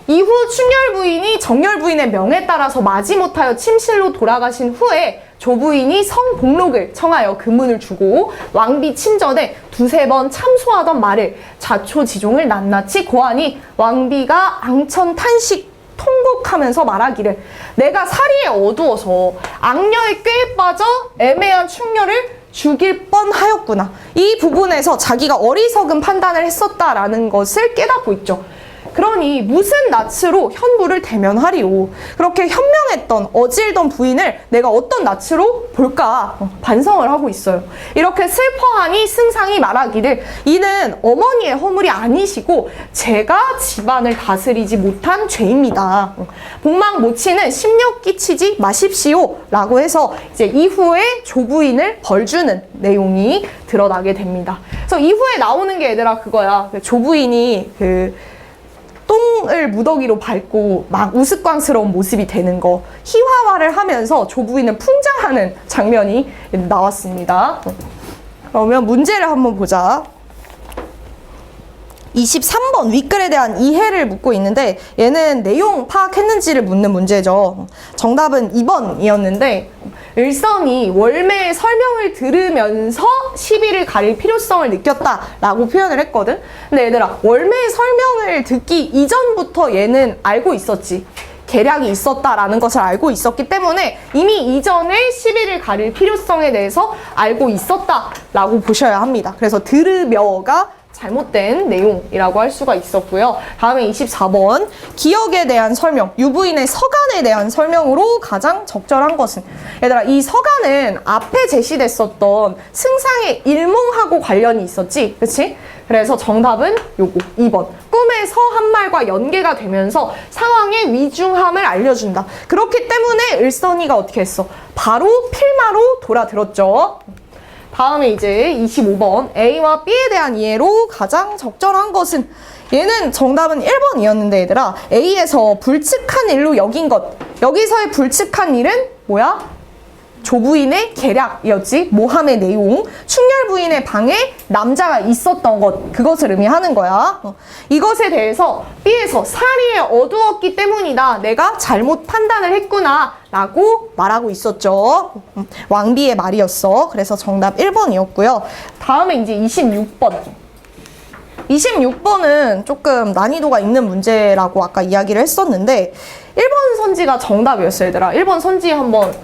이후 충렬 부인이 정열 부인의 명에 따라서 마지못하여 침실로 돌아가신 후에 조부인이 성복록을 청하여 금은을 주고 왕비 침전에 두세 번 참소하던 말을 자초지종을 낱낱이 고하니 왕비가 앙천 탄식 통곡하면서 말하기를 내가 사리에 어두워서 악녀의 꾀에 빠져 애매한 충렬을 죽일 뻔하였구나. 이 부분에서 자기가 어리석은 판단을 했었다라는 것을 깨닫고 있죠. 그러니 무슨 낯으로 현부를 대면하리오. 그렇게 현명했던 어질던 부인을 내가 어떤 낯으로 볼까 반성을 하고 있어요. 이렇게 슬퍼하니 승상이 말하기를 이는 어머니의 허물이 아니시고 제가 집안을 다스리지 못한 죄입니다. 복망 모치는 심력 끼치지 마십시오 라고 해서 이제 이후에 조부인을 벌주는 내용이 드러나게 됩니다. 그래서 이후에 나오는 게 얘들아 그거야. 조부인이 똥을 무더기로 밟고 막 우스꽝스러운 모습이 되는 거, 희화화를 하면서 조부인을 풍자하는 장면이 나왔습니다. 그러면 문제를 한번 보자. 23번 윗글에 대한 이해를 묻고 있는데 얘는 내용 파악했는지를 묻는 문제죠. 정답은 2번이었는데 을선이 월매의 설명을 들으면서 시비를 가릴 필요성을 느꼈다라고 표현을 했거든. 근데 얘들아 월매의 설명을 듣기 이전부터 얘는 알고 있었지. 계략이 있었다라는 것을 알고 있었기 때문에 이미 이전에 시비를 가릴 필요성에 대해서 알고 있었다라고 보셔야 합니다. 그래서 들으며가 잘못된 내용이라고 할 수가 있었고요. 다음에 24번 기억에 대한 설명, 유부인의 서간에 대한 설명으로 가장 적절한 것은? 얘들아 이 서간은 앞에 제시됐었던 승상의 일몽하고 관련이 있었지, 그치? 그래서 정답은 요거 2번 꿈에서 한 말과 연계가 되면서 상황의 위중함을 알려준다. 그렇기 때문에 을선이가 어떻게 했어? 바로 필마로 돌아들었죠. 다음에 이제 25번 A와 B에 대한 이해로 가장 적절한 것은? 얘는 정답은 1번이었는데 얘들아 A에서 불측한 일로 여긴 것, 여기서의 불측한 일은 뭐야? 조부인의 계략이었지. 모함의 내용, 충렬 부인의 방에 남자가 있었던 것, 그것을 의미하는 거야. 이것에 대해서 B에서 사리에 어두웠기 때문이다, 내가 잘못 판단을 했구나 라고 말하고 있었죠. 왕비의 말이었어. 그래서 정답 1번이었고요. 다음에 이제 26번. 26번은 조금 난이도가 있는 문제라고 아까 이야기를 했었는데 1번 선지가 정답이었어요. 얘들아 1번 선지 한번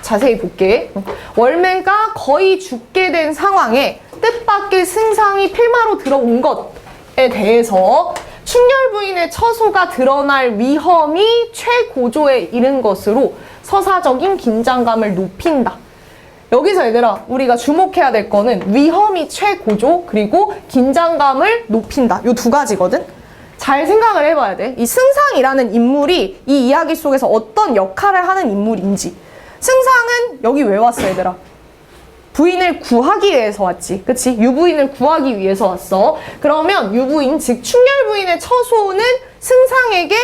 자세히 볼게. 월매가 거의 죽게 된 상황에 뜻밖의 승상이 필마로 들어온 것에 대해서 충렬 부인의 처소가 드러날 위험이 최고조에 이른 것으로 서사적인 긴장감을 높인다. 여기서 얘들아 우리가 주목해야 될 거는 위험이 최고조 그리고 긴장감을 높인다. 요 두 가지거든. 잘 생각을 해봐야 돼. 이 승상이라는 인물이 이 이야기 속에서 어떤 역할을 하는 인물인지. 승상은 여기 왜 왔어 얘들아? 부인을 구하기 위해서 왔지. 그치? 유부인을 구하기 위해서 왔어. 그러면 유부인 즉 충렬 부인의 처소는 승상에게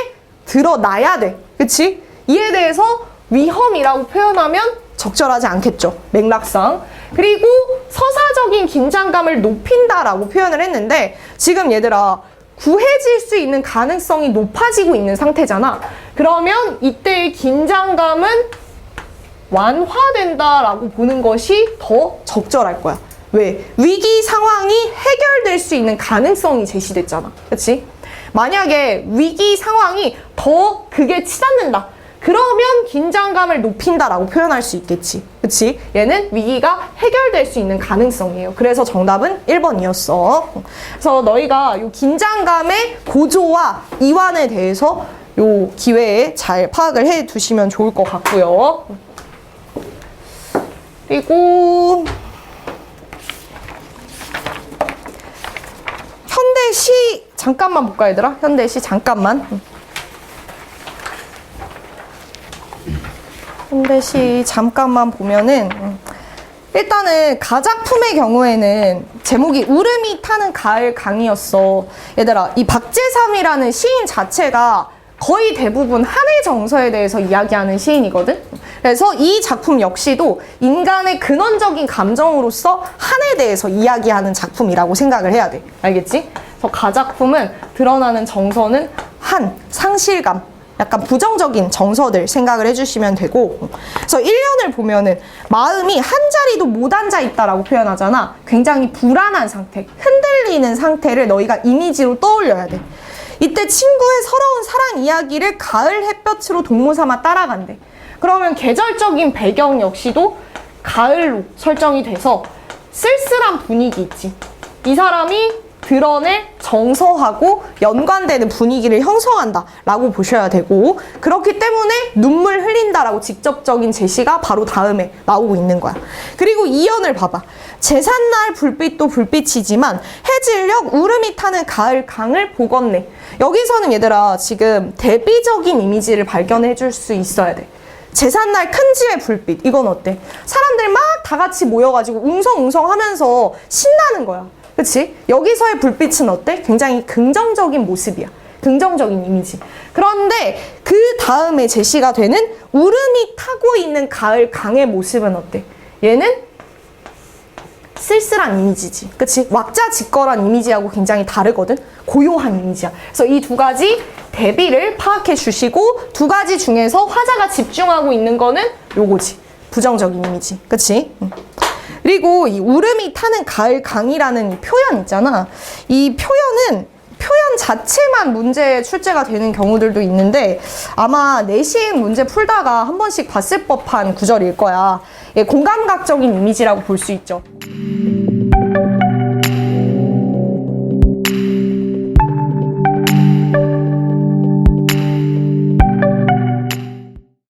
드러나야 돼. 그치? 이에 대해서 위험이라고 표현하면 적절하지 않겠죠. 맥락상. 그리고 서사적인 긴장감을 높인다라고 표현을 했는데 지금 얘들아 구해질 수 있는 가능성이 높아지고 있는 상태잖아. 그러면 이때의 긴장감은 완화된다라고 보는 것이 더 적절할 거야. 왜? 위기 상황이 해결될 수 있는 가능성이 제시됐잖아. 그치? 만약에 위기 상황이 더 극에 치닫는다. 그러면 긴장감을 높인다라고 표현할 수 있겠지. 그치? 얘는 위기가 해결될 수 있는 가능성이에요. 그래서 정답은 1번이었어. 그래서 너희가 요 긴장감의 고조와 이완에 대해서 요 기회에 잘 파악을 해 두시면 좋을 것 같고요. 그리고 현대시 잠깐만 볼까 얘들아? 현대시 잠깐만. 현대시 잠깐만 보면은 일단은 가작품의 경우에는 제목이 울음이 타는 가을 강이었어. 얘들아 이 박재삼이라는 시인 자체가 거의 대부분 한해 정서에 대해서 이야기하는 시인이거든. 그래서 이 작품 역시도 인간의 근원적인 감정으로서 한에 대해서 이야기하는 작품이라고 생각을 해야 돼. 알겠지? 그래서 가작품은 드러나는 정서는 한, 상실감, 약간 부정적인 정서들 생각을 해주시면 되고, 그래서 1년을 보면은 마음이 한 자리도 못 앉아 있다라고 표현하잖아. 굉장히 불안한 상태, 흔들리는 상태를 너희가 이미지로 떠올려야 돼. 이때 친구의 서러운 사랑 이야기를 가을 햇볕으로 동무 삼아 따라간대. 그러면 계절적인 배경 역시도 가을로 설정이 돼서 쓸쓸한 분위기 있지. 이 사람이 드러낼 정서하고 연관되는 분위기를 형성한다라고 보셔야 되고, 그렇기 때문에 눈물 흘린다라고 직접적인 제시가 바로 다음에 나오고 있는 거야. 그리고 이연을 봐봐. 제삿날 불빛도 불빛이지만 해질녘 울음이 타는 가을 강을 보겄네. 여기서는 얘들아 지금 대비적인 이미지를 발견해 줄 수 있어야 돼. 제삿날 큰지의 불빛, 이건 어때? 사람들 막 다 같이 모여가지고 웅성웅성 하면서 신나는 거야. 그치? 여기서의 불빛은 어때? 굉장히 긍정적인 모습이야. 긍정적인 이미지. 그런데 그 다음에 제시가 되는 울음이 타고 있는 가을 강의 모습은 어때? 얘는 쓸쓸한 이미지지. 그치? 왁자지껄한 이미지하고 굉장히 다르거든? 고요한 이미지야. 그래서 이 두 가지 대비를 파악해 주시고, 두 가지 중에서 화자가 집중하고 있는 거는 요거지. 부정적인 이미지. 그치? 그리고 이 울음이 타는 가을 강이라는 이 표현 있잖아. 이 표현 자체만 문제에 출제가 되는 경우들도 있는데 아마 내신 문제 풀다가 한 번씩 봤을 법한 구절일 거야. 공감각적인 이미지라고 볼 수 있죠.